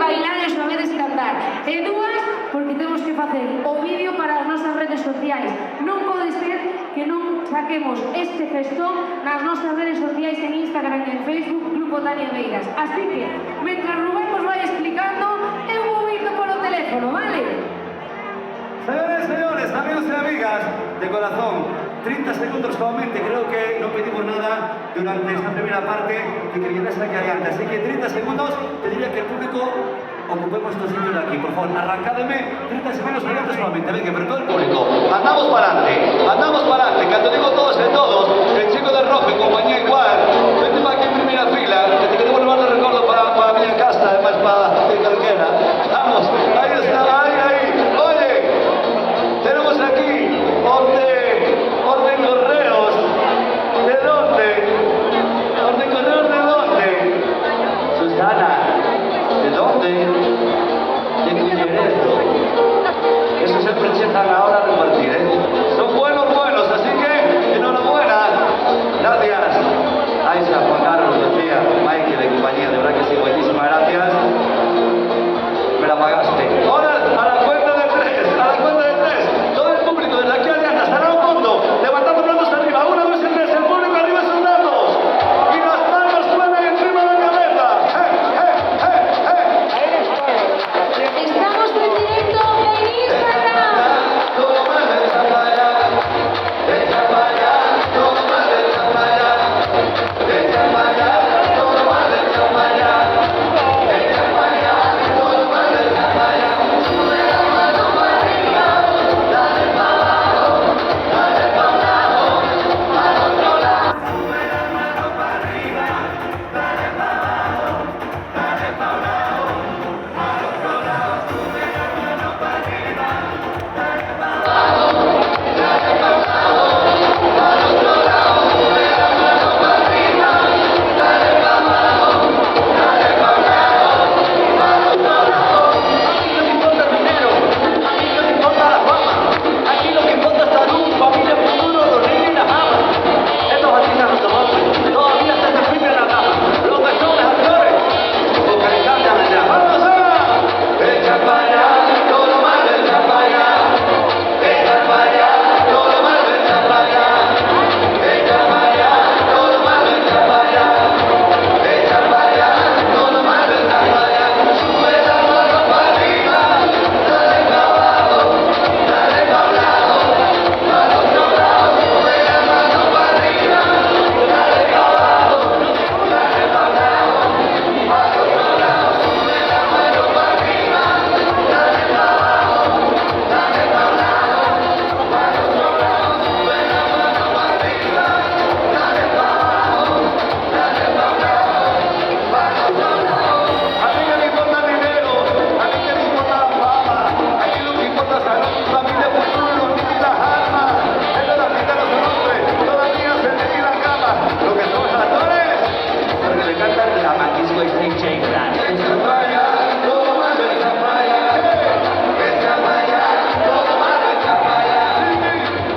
bailar e sobedes cantar. E dúas, porque temos que facer o vídeo para as nosas redes sociais. Non pode ser que non saquemos este festón nas nosas redes sociais en Instagram e en Facebook Grupo Tania Beiras. Así que, mentras Rubén vos vai explicando, eu vou indo polo teléfono, vale? Señores, señores, amigos y amigas, de corazón, 30 segundos solamente, creo que no pedimos nada durante esta primera parte de que vienes aquí adelante, así que 30 segundos, te diría que el público ocupemos estos sitios de aquí, por favor, arrancademe 30 segundos solamente, venga, pero todo el público, andamos para adelante, cuando digo todos de todos, el chico de rojo y compañía igual, vete para aquí en primera fila, que te queremos llevar de recuerdo para mi casa, además para Carquera, vamos, ahí está, ahí, oye, tenemos aquí orden correos. ¿De dónde? ¿Orden correos de dónde? Susana, ¿de dónde? ¿De quién eres esto? Eso siempre empiezan ahora a repartir, ¿eh? Son buenos, así que enhorabuena. Gracias. Ahí está Juan Carlos, Lucía, Michael y compañía, de verdad que sí, muchísimas gracias. Me la pagaste. Ahora, a la cuenta de tres, todo el público desde aquí allá hasta el fondo, levantamos las manos arriba, 1, 2 y 3, el público arriba soldados, y las manos suenan encima de la cabeza. Estamos en directo en Instagram. Todo mal, echa para allá, echa para allá, todo mal, echa para allá, echa para allá, todo mal, echa para allá, echa para allá, todo mal, echa para allá. Sube la mano para arriba, dale para abajo, dale para un lado, al otro lado. Sube la mano para arriba, dale para abajo, dale para un lado, al otro lado. Sube la mano para arriba, dale para abajo, dale para un lado, al otro lado. Sube la mano para arriba, dale para abajo, dale para un lado, al otro lado. Aquí no te importa el dinero, aquí no te importa la fama, aquí lo que importa es salud, familia, futuro, los niños y las amas. Estos artistas no son hombres, todavía se firme en la cama. Los que son los actores, porque le cantan allá. ¡Vamos allá! Echa para allá, todo mal, echa para allá. Echa para allá, todo mal, echa para allá. Echa para allá, todo mal, echa para allá. Echa para allá, todo mal, echa para allá. Sube la mano para arriba, dale para abajo, dale para un lado, para otro lado. Sube la mano para arriba, dale para abajo, dale para un lado, para otro lado. Sube la mano para arriba, dale para abajo, dale para un lado, para otro lado. Sube la mano para arriba, dale para abajo, dale para un lado, para otro lado. A mí que me importa el dinero, a mí que me importa la fama, aquí lo que importa es salud, familia, futuro, los niños y las almas. Estos artistas no son hombres, todavía se les en la cama. Lo que son actores, porque le cantan la maquisco y DJ Fran. Echa para allá, todo mal, echa para allá. Echa para allá, todo mal, echa para allá.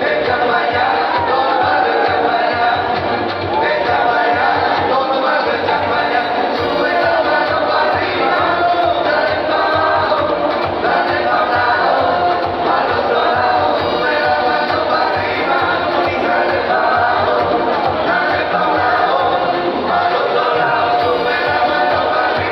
Echa para allá, todo mal, echa para allá. Echa para allá, todo mal, echa para allá. Sube la mano para arriba, dale para abajo, dale para un lado, al otro lado. Sube la mano para arriba y dale para abajo, dale para un lado, al otro lado. Sube la mano para arriba.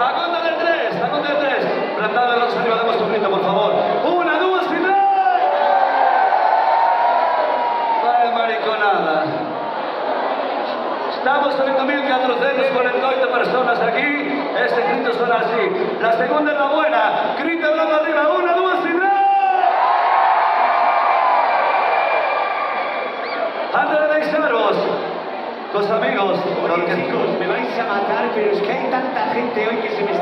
A conta de tres. Plantado de los arriba, damos un grito, por favor. 1, 2, final. Vaya mariconada. Estamos 8.448 personas aquí. Este grito suena así. La segunda es la buena. Grita hablando arriba. 1, 2, final. Antes de dejaros, los amigos, Oye, chicos, me vais a matar, pero es que hay tanta gente hoy que se me está...